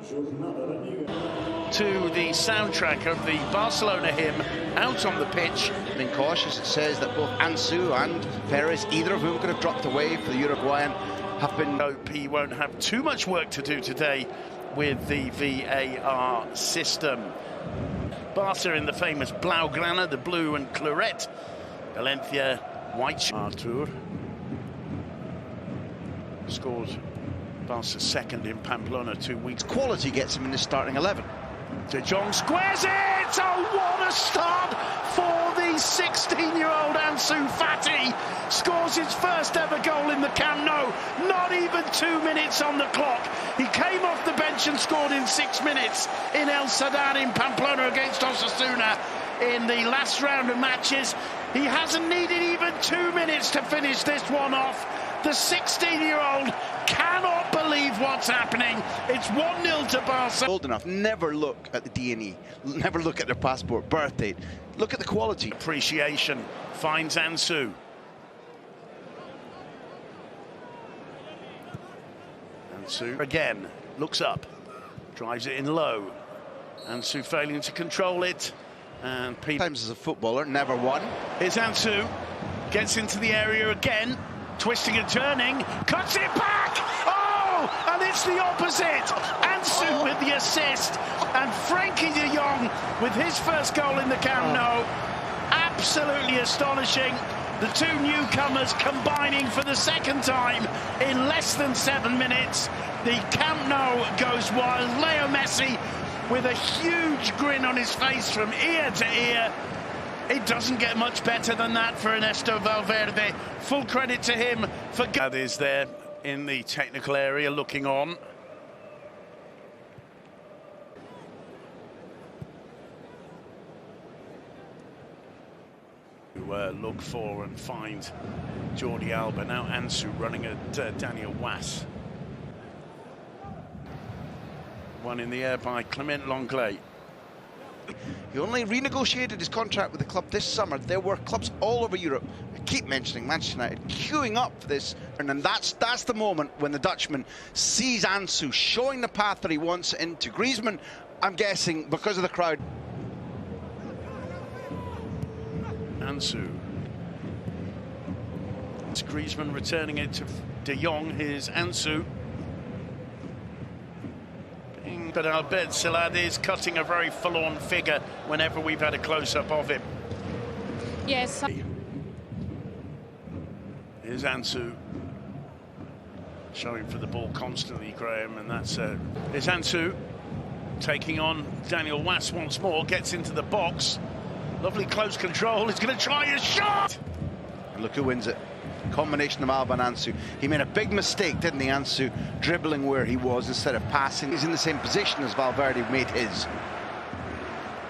To the soundtrack of the Barcelona hymn out on the pitch. Being cautious, it says that both Ansu and Perez, either of whom could have dropped away for the Uruguayan, have been... Hope he won't have too much work to do today with the VAR system. Barca in the famous Blaugrana, the blue and claret. Valencia, white. Artur scored Barca's second in Pamplona 2 weeks. Quality gets him in the starting 11. De Jong squares it! Oh, what a start for the 16-year-old Ansu Fati. Scores his first ever goal in the Camp Nou. Not even 2 minutes on the clock. He came off the bench and scored in 6 minutes in El Sadar in Pamplona against Osasuna in the last round of matches. He hasn't needed even 2 minutes to finish this one off. The 16-year-old cannot believe what's happening. It's 1-0 to Barca. Old enough, never look at the D&E, never look at their passport, birth date. Look at the quality. Appreciation finds Ansu. Ansu again looks up, drives it in low. Ansu failing to control it, and times as a footballer, never won. Here's Ansu, gets into the area again. Twisting and turning, cuts it back! Oh, and it's the opposite! Ansu with the assist, and Frankie de Jong with his first goal in the Camp Nou. Absolutely astonishing. The two newcomers combining for the second time in less than 7 minutes. The Camp Nou goes wild. Leo Messi with a huge grin on his face from ear to ear. It doesn't get much better than that for Ernesto Valverde. Full credit to him for... That is there in the technical area looking on. Look for and find Jordi Alba. Now Ansu running at Daniel Was. One in the air by Clement Lenglet. He only renegotiated his contract with the club this summer. There were clubs all over Europe, I keep mentioning Manchester United, queuing up for this. And then that's the moment when the Dutchman sees Ansu showing the path that he wants into Griezmann, I'm guessing because of the crowd. Ansu. It's Griezmann returning it to De Jong. Here's Ansu. But Albert Celade is cutting a very forlorn figure whenever we've had a close-up of him. Yes. Here's Ansu. Showing for the ball constantly, Graham, and that's... Here's Ansu taking on Daniel Was once more, gets into the box. Lovely close control, he's going to try a shot! And look who wins it. Combination of Alba and Ansu. He made a big mistake, didn't he, Ansu, dribbling where he was instead of passing. He's in the same position as Valverde made his.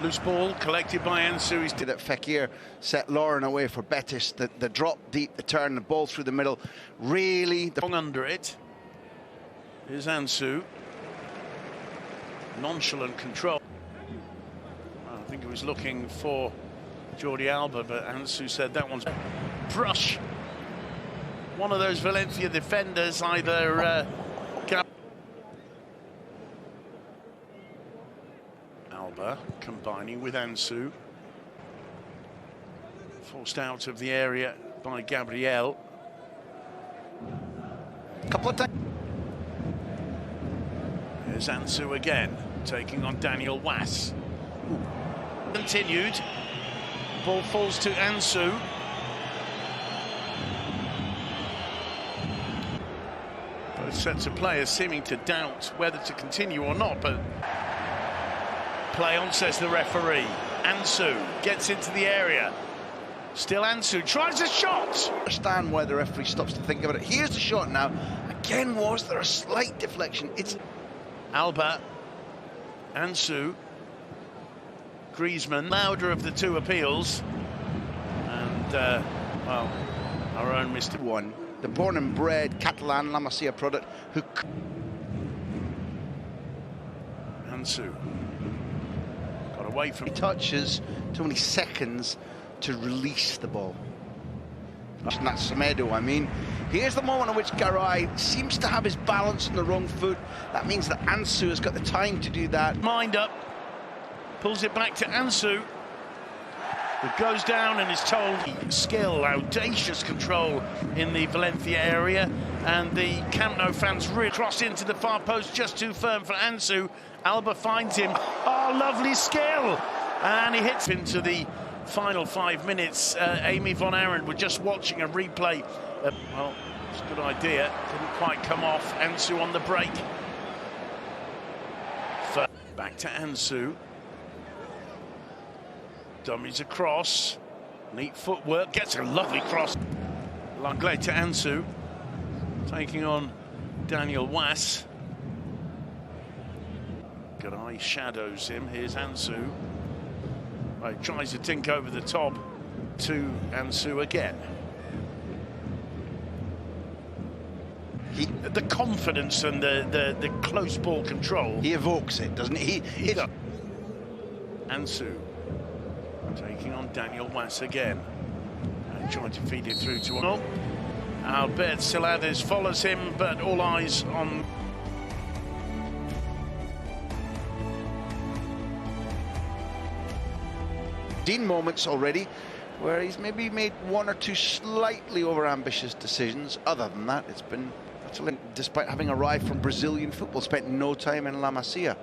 Loose ball collected by Ansu. He's that Fekir set Lauren away for Betis. The drop deep, the turn, the ball through the middle. Really... Long under it. Here's Ansu. Nonchalant control. I think he was looking for Jordi Alba, but Ansu said that one's brush. One of those Valencia defenders, either Alba combining with Ansu. Forced out of the area by Gabriel. Couple of times. Here's Ansu again, taking on Daniel Was. Continued. Ball falls to Ansu. Both sets of players seeming to doubt whether to continue or not, but play on, says the referee. Ansu gets into the area. Still Ansu tries a shot. I understand why the referee stops to think about it. Here's the shot now. Again, was there a slight deflection? It's Alba, Ansu, Griezmann, louder of the two appeals, and well, our own Mr. One, the born and bred Catalan La Masia product, who Ansu got away from touches, too many seconds to release the ball. And that's Semedo, I mean. Here's the moment in which Garay seems to have his balance on the wrong foot. That means that Ansu has got the time to do that. Mind up, pulls it back to Ansu. It goes down and is told skill, audacious control in the Valencia area, and the Camp Nou fans really cross into the far post, just too firm for Ansu. Alba finds him. Oh, lovely skill, and he hits into the final 5 minutes. Amy von Aaron were just watching a replay. Well, it's a good idea. Didn't quite come off. Ansu on the break. Back to Ansu. Dummies across, neat footwork, gets a lovely cross. Langlais to Ansu, taking on Daniel Was. Garay shadows him, here's Ansu. Right, tries to tink over the top to Ansu again. The confidence and the close ball control. He evokes it, doesn't he? Ansu. Taking on Daniel Was again. And trying to feed it through to Albert Celades follows him, but all eyes on... Seen moments already where he's maybe made one or two slightly over-ambitious decisions. Other than that, it's been... Despite having arrived from Brazilian football, spent no time in La Masia.